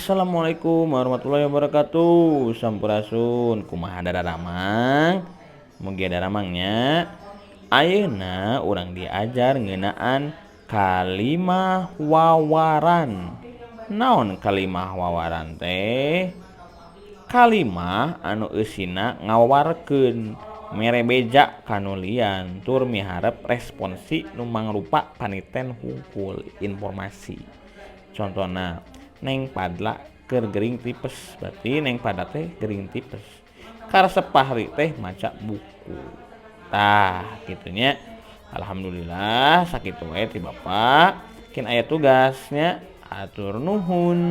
Assalamualaikum warahmatullahi wabarakatuh. Sampurasun. Kumaha dadaramang? Mugi dadaramangnya. Ayeuna urang diajar ngeunaan kalimah wawaran. Naon kalimah wawaran teh? Kalimah anu eusina ngawarkeun mere beja kanulian tur miharep responsi nu mangrupa paniten hungkul informasi. Contona Neng Padla keur gering tipes, berarti Neng Padla teh gering tipes. Karesep pahri teh maca buku. Tah gitunya. Alhamdulillah sakitu wae ti Bapak. Kin aya tugasnya atur nuhun.